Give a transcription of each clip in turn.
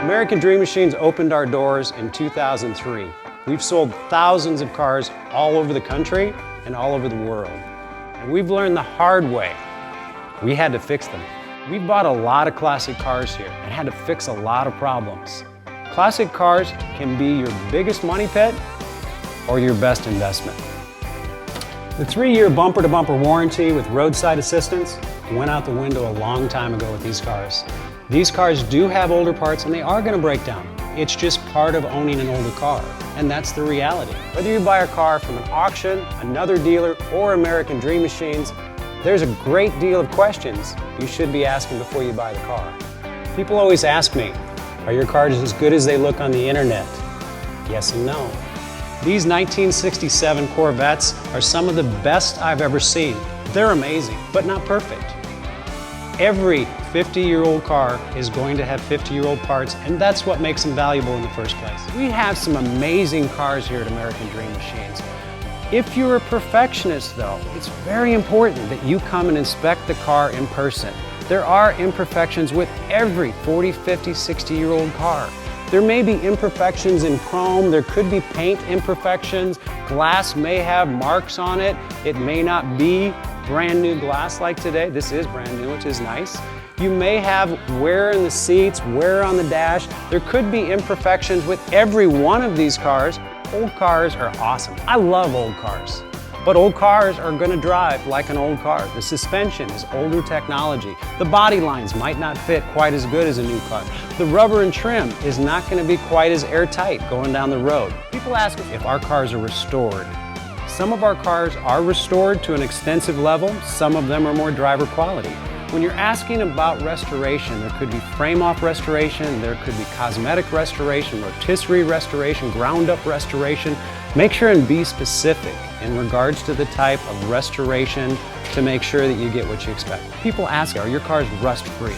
American Dream Machines opened our doors in 2003. We've sold thousands of cars all over the country and all over the world. And we've learned the hard way. We had to fix them. We've bought a lot of classic cars here and had to fix a lot of problems. Classic cars can be your biggest money pit or your best investment. The 3-year bumper-to-bumper warranty with roadside assistance went out the window a long time ago with these cars. These cars do have older parts and they are going to break down. It's just part of owning an older car, and that's the reality. Whether you buy a car from an auction, another dealer, or American Dream Machines, there's a great deal of questions you should be asking before you buy the car. People always ask me, are your cars as good as they look on the internet? Yes and no. These 1967 Corvettes are some of the best I've ever seen. They're amazing, but not perfect. Every 50-year-old car is going to have 50-year-old parts, and that's what makes them valuable in the first place. We have some amazing cars here at American Dream Machines. If you're a perfectionist, though, it's very important that you come and inspect the car in person. There are imperfections with every 40, 50, 60-year-old car. There may be imperfections in chrome, there could be paint imperfections, glass may have marks on it, it may not be brand new glass like today. This is brand new, which is nice. You may have wear in the seats, wear on the dash. There could be imperfections with every one of these cars. Old cars are awesome. I love old cars. But old cars are going to drive like an old car. The suspension is older technology. The body lines might not fit quite as good as a new car. The rubber and trim is not going to be quite as airtight going down the road. People ask if our cars are restored. Some of our cars are restored to an extensive level. Some of them are more driver quality. When you're asking about restoration, there could be frame-off restoration, there could be cosmetic restoration, rotisserie restoration, ground-up restoration. Make sure and be specific in regards to the type of restoration to make sure that you get what you expect. People ask, are your cars rust-free?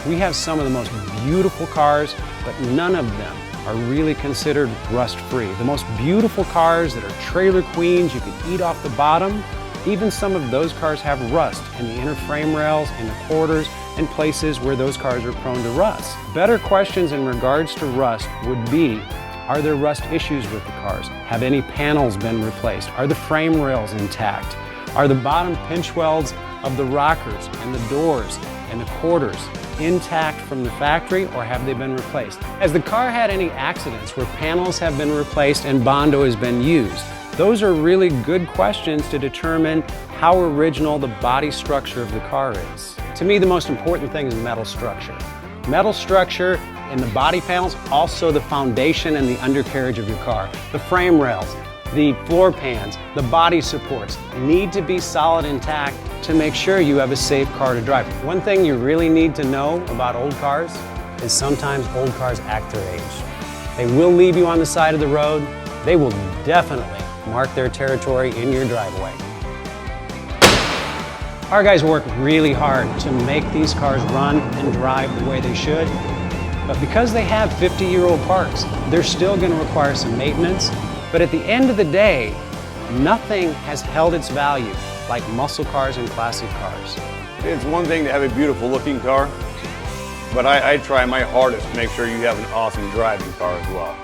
We have some of the most beautiful cars, but none of them are really considered rust-free. The most beautiful cars that are trailer queens, you could eat off the bottom, even some of those cars have rust in the inner frame rails, in the quarters, and places where those cars are prone to rust. Better questions in regards to rust would be, are there rust issues with the cars? Have any panels been replaced? Are the frame rails intact? Are the bottom pinch welds of the rockers and the doors and the quarters intact from the factory, or have they been replaced? Has the car had any accidents where panels have been replaced and Bondo has been used? Those are really good questions to determine how original the body structure of the car is. To me, the most important thing is metal structure. Metal structure in the body panels, also the foundation and the undercarriage of your car. The frame rails, the floor pans, the body supports need to be solid intact to make sure you have a safe car to drive. One thing you really need to know about old cars is sometimes old cars act their age. They will leave you on the side of the road. They will definitely mark their territory in your driveway. Our guys work really hard to make these cars run and drive the way they should, but because they have 50-year-old parts, they're still going to require some maintenance. But at the end of the day, nothing has held its value like muscle cars and classic cars. It's one thing to have a beautiful looking car, but I try my hardest to make sure you have an awesome driving car as well.